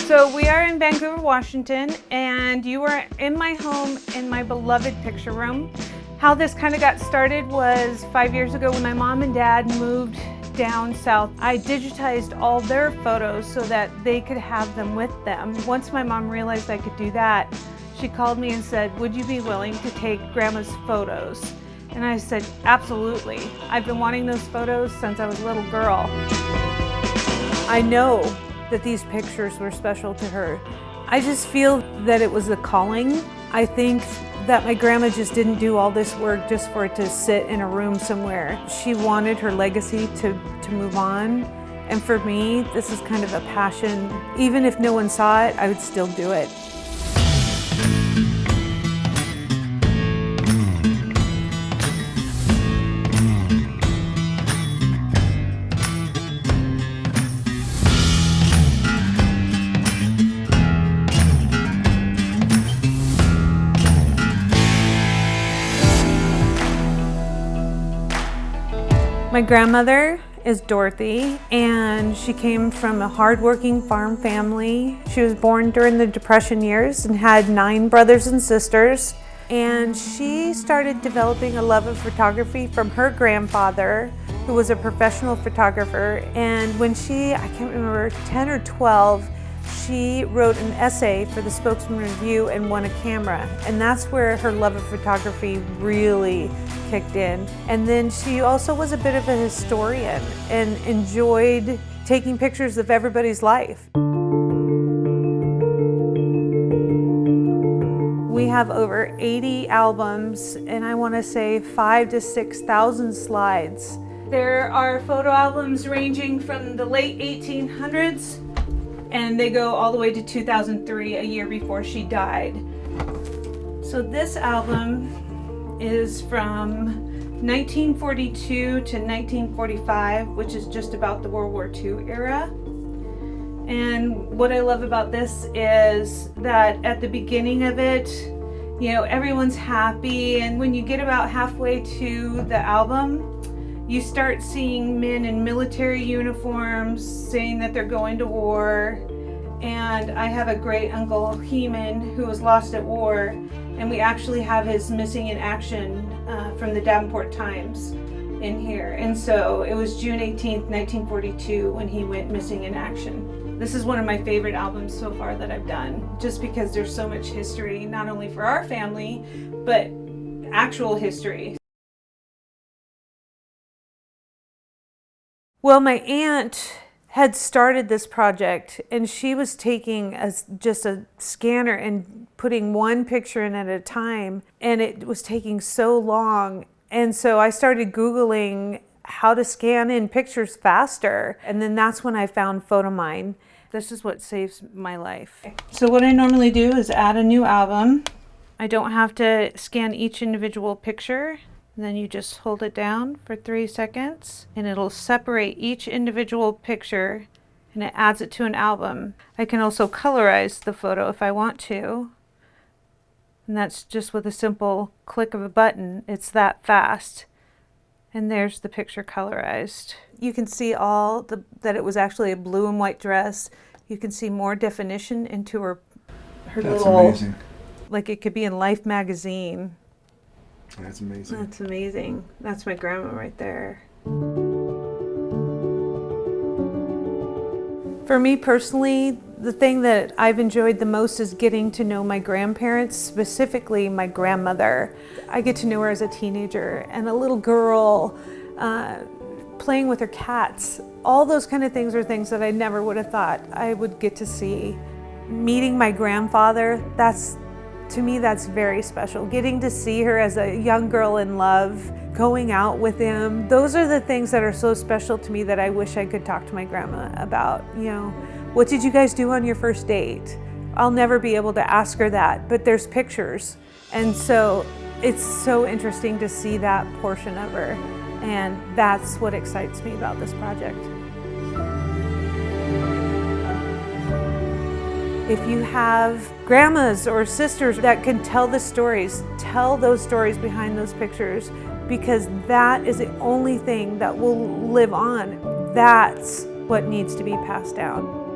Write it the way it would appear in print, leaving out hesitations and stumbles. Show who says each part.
Speaker 1: So we are in Vancouver, Washington, and you are in my home in my beloved picture room. How this kind of got started was 5 years ago when my mom and dad moved down south. I digitized all their photos so that they could have them with them. Once my mom realized I could do that, she called me and said, would you be willing to take Grandma's photos? And I said, absolutely. I've been wanting those photos since I was a little girl. I know that these pictures were special to her. I just feel that it was a calling. I think that my grandma just didn't do all this work just for it to sit in a room somewhere. She wanted her legacy to move on. And for me, this is kind of a passion. Even if no one saw it, I would still do it. My grandmother is Dorothy, and she came from a hardworking farm family. She was born during the Depression years and had 9 brothers and sisters. And she started developing a love of photography from her grandfather, who was a professional photographer. And when she, I can't remember, 10 or 12, she wrote an essay for the Spokesman Review and won a camera. And that's where her love of photography really kicked in. And then she also was a bit of a historian and enjoyed taking pictures of everybody's life. We have over 80 albums, and I want to say 5,000 to 6,000 slides. There are photo albums ranging from the late 1800s, and they go all the way to 2003, a year before she died. So this album is from 1942 to 1945, which is just about the World War II era. And what I love about this is that at the beginning of it, you know, everyone's happy, and when you get about halfway to the album, you start seeing men in military uniforms saying that they're going to war. And I have a great uncle, Heman, who was lost at war, and we actually have his missing in action from the Davenport Times in here. And so it was June 18th, 1942 when he went missing in action. This is one of my favorite albums so far that I've done, just because there's so much history, not only for our family, but actual history. Well, my aunt had started this project, and she was taking just a scanner and putting one picture in at a time, and it was taking so long. And so I started Googling how to scan in pictures faster, and then that's when I found Photomyne. This is what saves my life. So what I normally do is add a new album. I don't have to scan each individual picture. And then you just hold it down for 3 seconds, and it'll separate each individual picture, and it adds it to an album. I can also colorize the photo if I want to. And that's just with a simple click of a button. It's that fast. And there's the picture colorized. You can see that it was actually a blue and white dress. You can see more definition into her
Speaker 2: That's
Speaker 1: little,
Speaker 2: amazing.
Speaker 1: like it could be in Life magazine.
Speaker 2: That's amazing.
Speaker 1: That's amazing. That's my grandma right there. For me personally, the thing that I've enjoyed the most is getting to know my grandparents, specifically my grandmother. I get to know her as a teenager and a little girl, playing with her cats. All those kind of things are things that I never would have thought I would get to see. Meeting my grandfather, to me, that's very special. Getting to see her as a young girl in love, going out with him, those are the things that are so special to me that I wish I could talk to my grandma about. You know, what did you guys do on your first date? I'll never be able to ask her that, but there's pictures. And so it's so interesting to see that portion of her. And that's what excites me about this project. If you have grandmas or sisters that can tell the stories, tell those stories behind those pictures, because that is the only thing that will live on. That's what needs to be passed down.